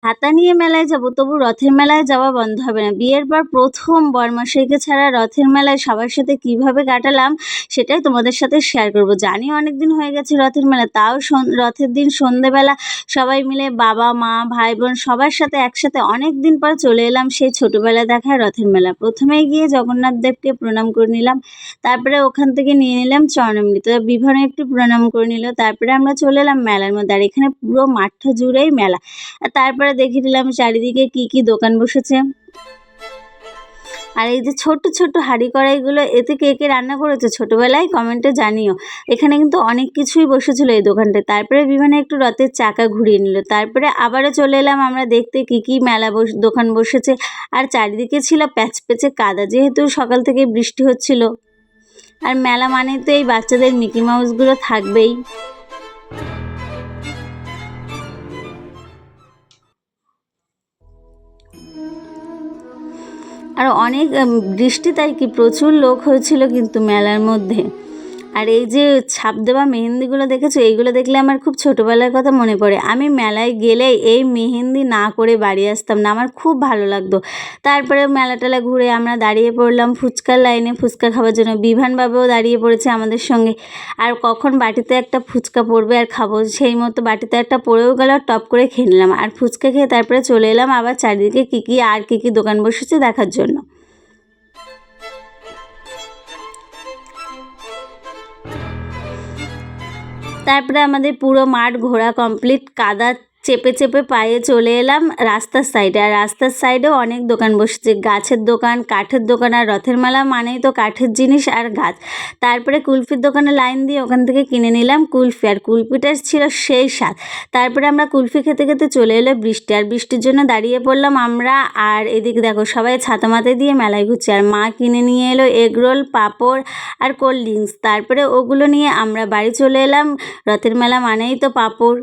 হাতা নিয়ে মেলায় যাব, তবু রথের মেলায় যাওয়া বন্ধ হবে না। বিয়ের পর প্রথম বরমশাইকে ছাড়া রথের মেলায় সবার সাথে কিভাবে কাটালাম সেটাই তোমাদের সাথে শেয়ার করব। জানি অনেক দিন হয়ে গেছে রথের মেলা, তাও রথের দিন সন্ধেবেলা সবাই মিলে বাবা মা ভাই বোন সবার সাথে একসাথে অনেক দিন পর চলে এলাম সেই ছোটোবেলায় দেখা রথের মেলা। প্রথমে গিয়ে জগন্নাথ দেবকে প্রণাম করে নিলাম, তারপরে ওখান থেকে নিয়ে নিলাম চরণামৃত, বিভানে একটু প্রণাম করে নিল, তারপরে আমরা চলে এলাম মেলার মধ্যে। আর এখানে পুরো মাঠটা জুড়েই মেলা। আর তারপরে দেখে নিলাম চারিদিকে কি কি দোকান বসেছে। আর এই যে ছোট ছোট হাঁড়ি কড়াইগুলো, এতে কে কে রান্না করেছে ছোটোবেলায় কমেন্টে জানিও। এখানে কিন্তু অনেক কিছুই বসেছিল এই দোকানটায়। তারপরে বিমানে একটু রথের চাকা ঘুরিয়ে নিল, তারপরে আবারও চলে এলাম আমরা দেখতে কি কি মেলা দোকান বসেছে। আর চারিদিকে ছিল প্যাচপ্যাচে কাদা, যেহেতু সকাল থেকে বৃষ্টি হচ্ছিল। আর মেলা মানে তো এই বাচ্চাদের মিকি মাউসগুলো থাকবেই। আর অনেক বৃষ্টি, তাই কি প্রচুর লোক হয়েছিল কিন্তু মেলার মধ্যে। আর এই যে ছাপ দেওয়া মেহেন্দিগুলো দেখেছো, এইগুলো দেখলে আমার খুব ছোটোবেলার কথা মনে পড়ে। আমি মেলায় গেলে এই মেহেন্দি না করে বাড়ি আসতাম না, আমার খুব ভালো লাগতো। তারপরে মেলা টেলা ঘুরে আমরা দাঁড়িয়ে পড়লাম ফুচকার লাইনে ফুচকা খাওয়ার জন্য। বিভানবাবুও দাঁড়িয়ে পড়েছে আমাদের সঙ্গে। আর কখন বাটিতে একটা ফুচকা পড়বে আর খাবো, সেই মতো বাটিতে একটা পড়েও গেল, টপ করে খেয়ে নিলাম। আর ফুচকা খেয়ে তারপরে চলে এলাম আবার চারিদিকে কী কী আর কী কী দোকান বসেছে দেখার জন্য। তারপরে আমাদের পুরো মাঠ ঘোরা কমপ্লিট, কাদা চেপে চেপে পায়ে চলে এলাম রাস্তার সাইডে। আর রাস্তার সাইডেও অনেক দোকান বসেছে, গাছের দোকান, কাঠের দোকান। আর রথের মেলা মানেই তো কাঠের জিনিস আর গাছ। তারপরে কুলফির দোকানে লাইন দিয়ে ওখান থেকে কিনে নিলাম কুলফি, আর কুলফিটা ছিল সেই স্বাদ। তারপরে আমরা কুলফি খেতে খেতে চলে এলো বৃষ্টি, আর বৃষ্টির জন্য দাঁড়িয়ে পড়লাম আমরা। আর এদিকে দেখো সবাই ছাতা মাথায় দিয়ে মেলায় ঘুরছে। আর মা কিনে নিয়ে এলো এগরোল, পাঁপড় আর কোল্ড ড্রিঙ্কস। তারপরে ওগুলো নিয়ে আমরা বাড়ি চলে এলাম। রথের মেলা মানেই তো পাঁপড়।